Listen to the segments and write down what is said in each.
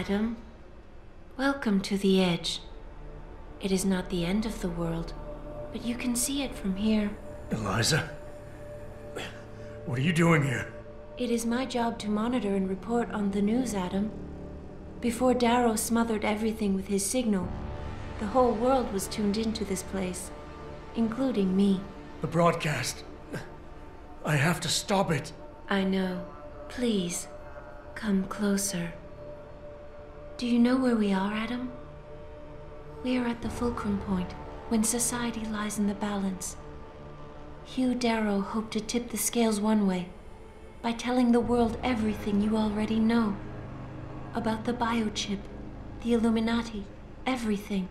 Adam. Welcome to the Edge. It is not the end of the world, but you can see it from here. Eliza? What are you doing here? It is my job to monitor and report on the news, Adam. Before Darrow smothered everything with his signal, the whole world was tuned into this place, including me. The broadcast. I have to stop it. I know. Please, come closer. Do you know where we are, Adam? We are at the fulcrum point, when society lies in the balance. Hugh Darrow hoped to tip the scales one way, by telling the world everything you already know. About the biochip, the Illuminati, everything.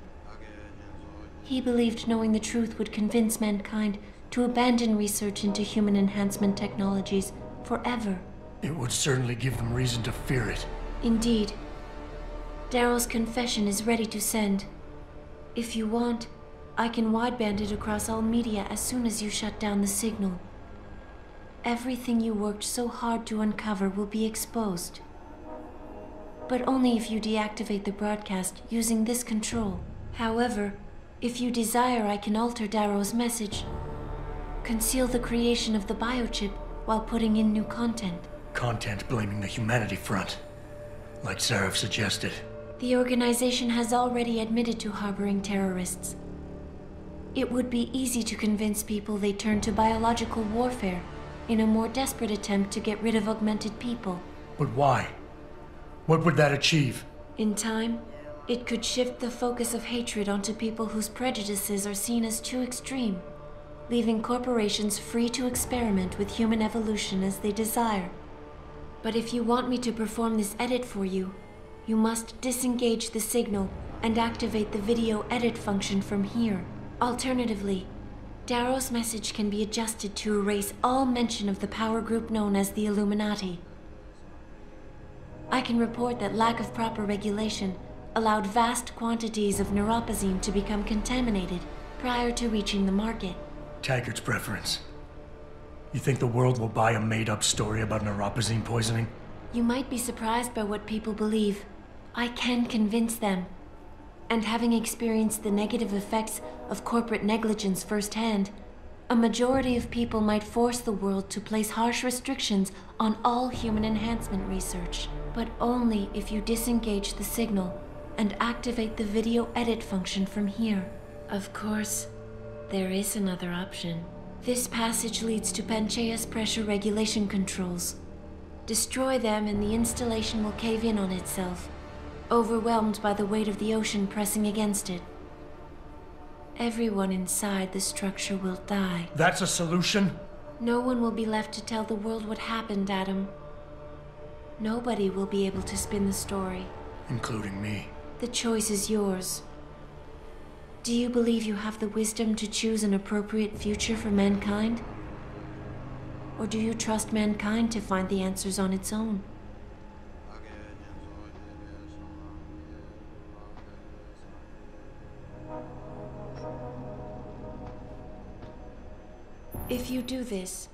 He believed knowing the truth would convince mankind to abandon research into human enhancement technologies forever. It would certainly give them reason to fear it. Indeed. Darrow's confession is ready to send. If you want, I can wideband it across all media as soon as you shut down the signal. Everything you worked so hard to uncover will be exposed. But only if you deactivate the broadcast using this control. However, if you desire, I can alter Darrow's message. Conceal the creation of the biochip while putting in new content. Content blaming the humanity front, like Sarif suggested. The organization has already admitted to harboring terrorists. It would be easy to convince people they turn to biological warfare in a more desperate attempt to get rid of augmented people. But why? What would that achieve? In time, it could shift the focus of hatred onto people whose prejudices are seen as too extreme, leaving corporations free to experiment with human evolution as they desire. But if you want me to perform this edit for you, you must disengage the signal and activate the video edit function from here. Alternatively, Darrow's message can be adjusted to erase all mention of the power group known as the Illuminati. I can report that lack of proper regulation allowed vast quantities of neuropozyne to become contaminated prior to reaching the market. Taggart's preference. You think the world will buy a made-up story about neuropozyne poisoning? You might be surprised by what people believe. I can convince them. And having experienced the negative effects of corporate negligence firsthand, a majority of people might force the world to place harsh restrictions on all human enhancement research. But only if you disengage the signal and activate the video edit function from here. Of course, there is another option. This passage leads to Panchaea's pressure regulation controls. Destroy them and the installation will cave in on itself, overwhelmed by the weight of the ocean pressing against it. Everyone inside the structure will die. That's a solution? No one will be left to tell the world what happened, Adam. Nobody will be able to spin the story. Including me. The choice is yours. Do you believe you have the wisdom to choose an appropriate future for mankind? Or do you trust mankind to find the answers on its own? If you do this,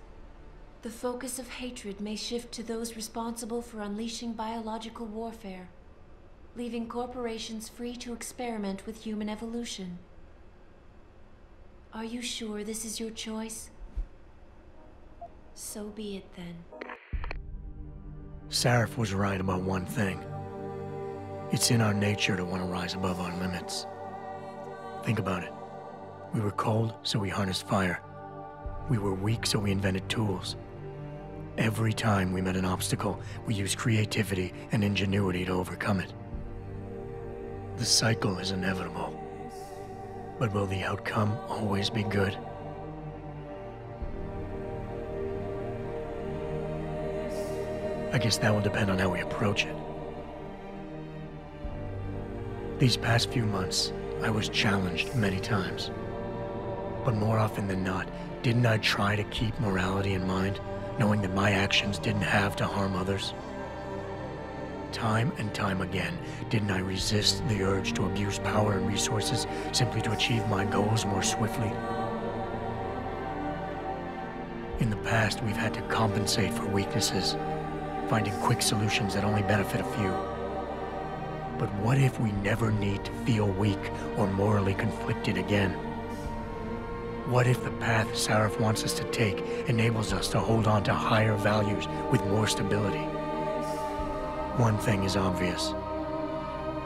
the focus of hatred may shift to those responsible for unleashing biological warfare, leaving corporations free to experiment with human evolution. Are you sure this is your choice? So be it then. Sarif was right about one thing. It's in our nature to want to rise above our limits. Think about it. We were cold, so we harnessed fire. We were weak, so we invented tools. Every time we met an obstacle, we used creativity and ingenuity to overcome it. The cycle is inevitable. But will the outcome always be good? I guess that will depend on how we approach it. These past few months, I was challenged many times. But more often than not, didn't I try to keep morality in mind, knowing that my actions didn't have to harm others? Time and time again, didn't I resist the urge to abuse power and resources simply to achieve my goals more swiftly? In the past, we've had to compensate for weaknesses, finding quick solutions that only benefit a few. But what if we never need to feel weak or morally conflicted again? What if the path Sarif wants us to take enables us to hold on to higher values with more stability? One thing is obvious.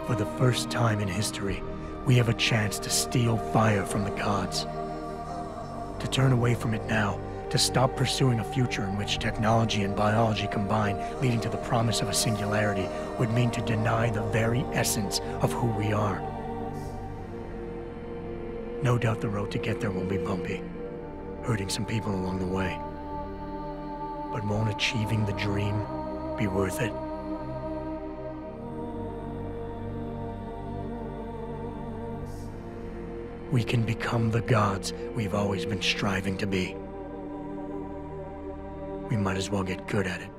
For the first time in history, we have a chance to steal fire from the gods. To turn away from it now, to stop pursuing a future in which technology and biology combine, leading to the promise of a singularity, would mean to deny the very essence of who we are. No doubt the road to get there will be bumpy, hurting some people along the way. But won't achieving the dream be worth it? We can become the gods we've always been striving to be. We might as well get good at it.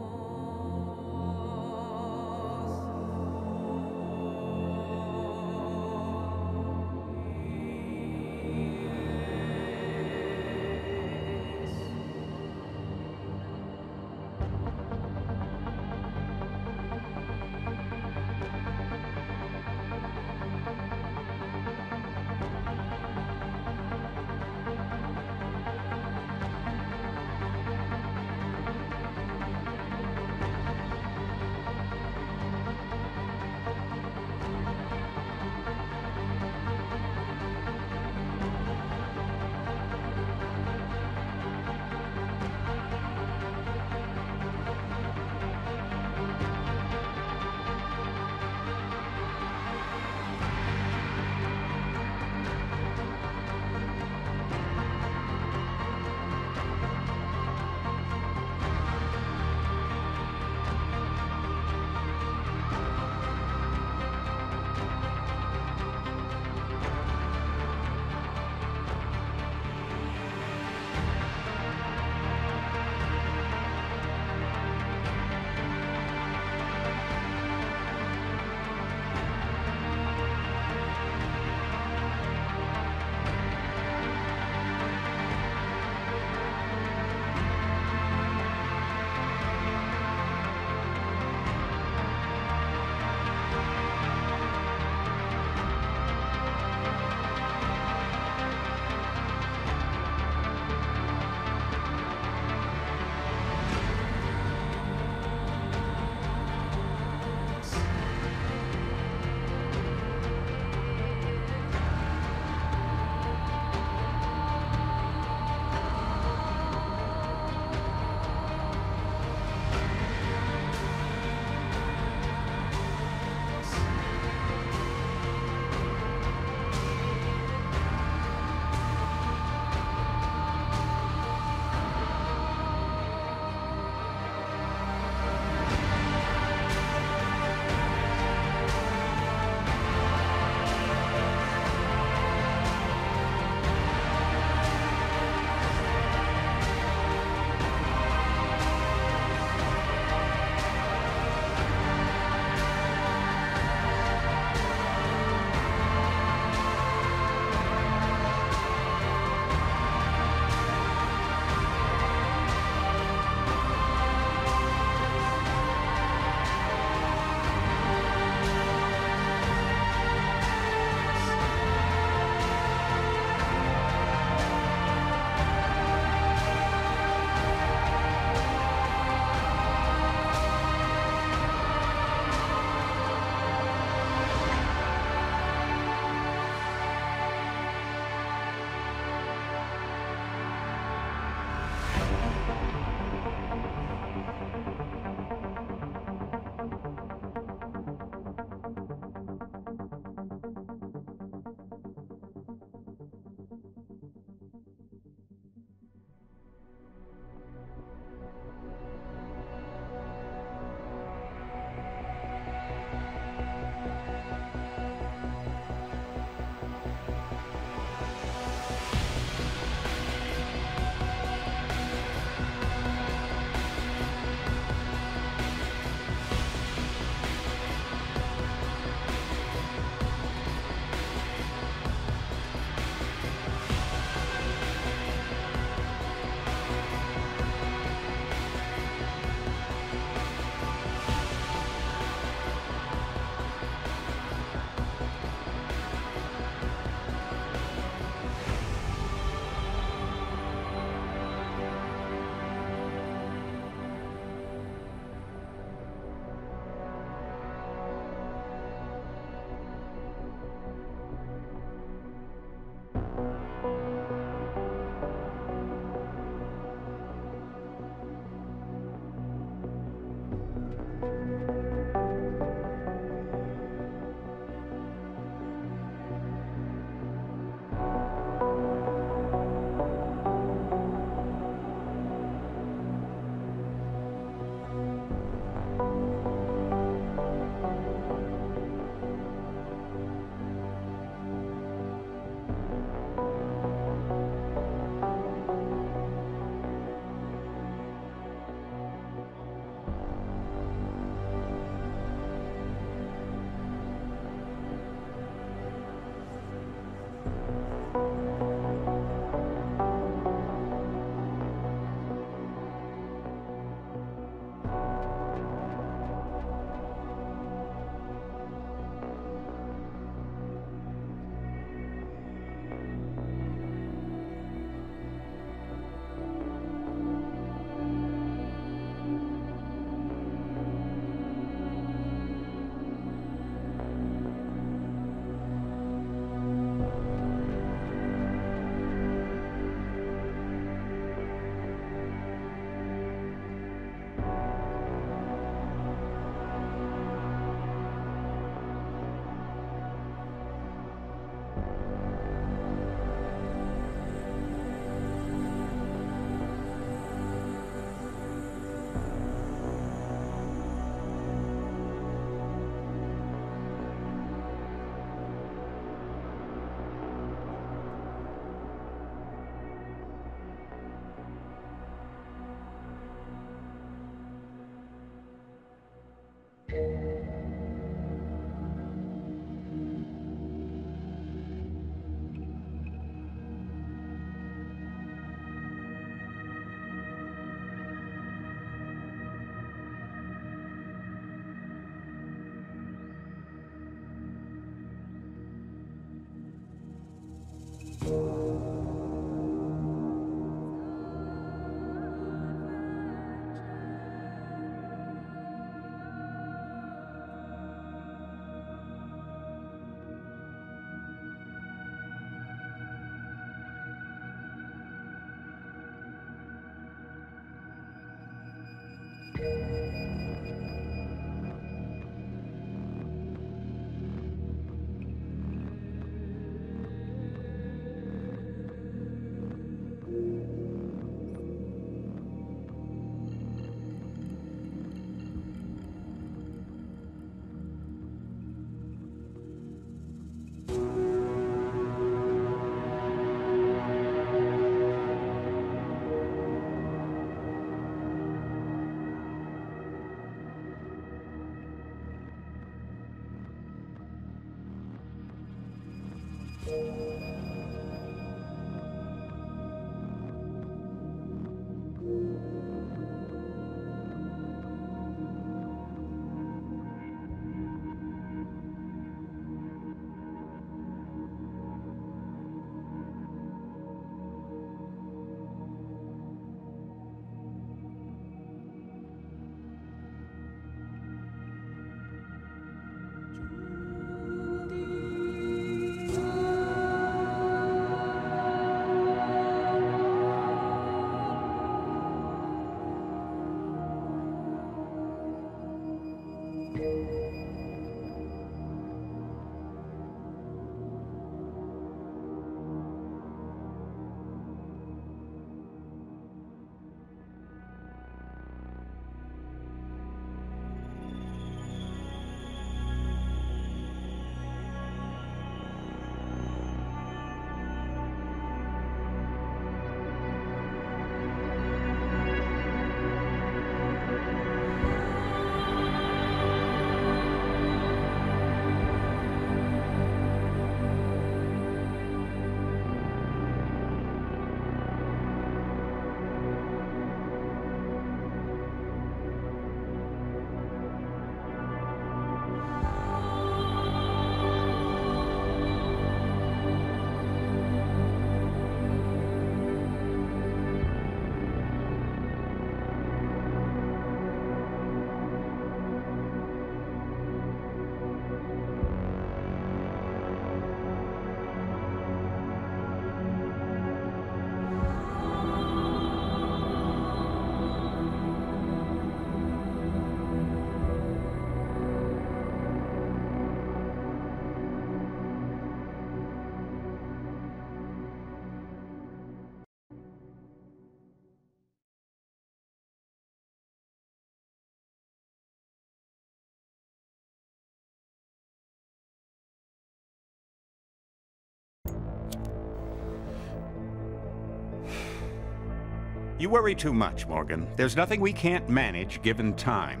You worry too much, Morgan. There's nothing we can't manage given time.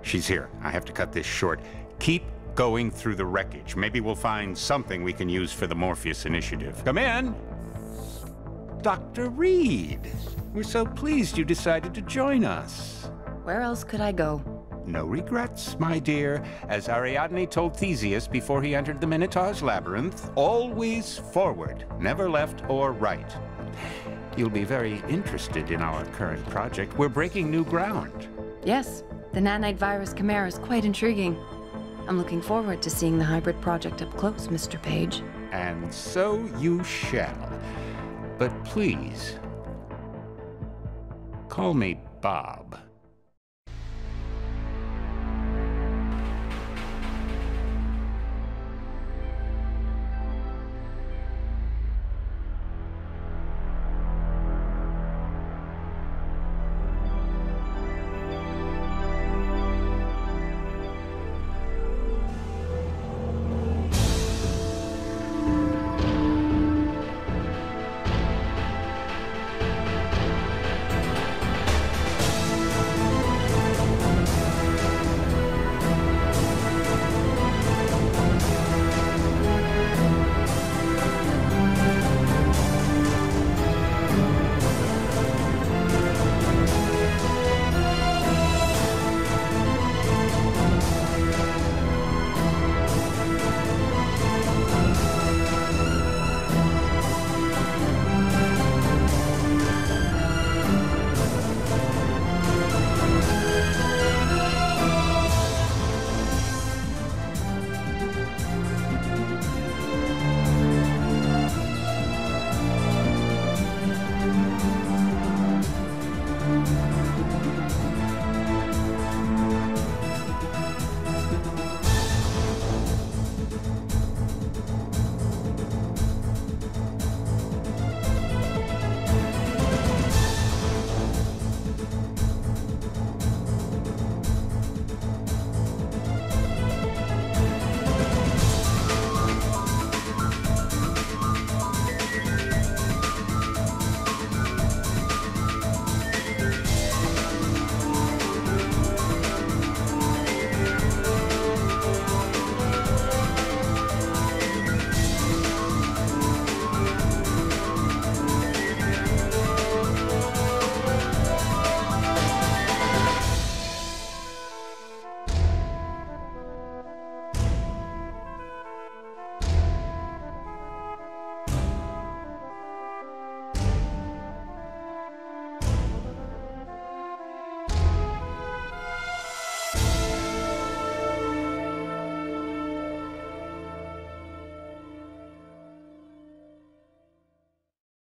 She's here. I have to cut this short. Keep going through the wreckage. Maybe we'll find something we can use for the Morpheus initiative. Come in. Dr. Reed. We're so pleased you decided to join us. Where else could I go? No regrets, my dear. As Ariadne told Theseus before he entered the Minotaur's labyrinth, always forward, never left or right. You'll be very interested in our current project. We're breaking new ground. Yes, the nanite virus chimera is quite intriguing. I'm looking forward to seeing the hybrid project up close, Mr. Page. And so you shall. But please, call me Bob.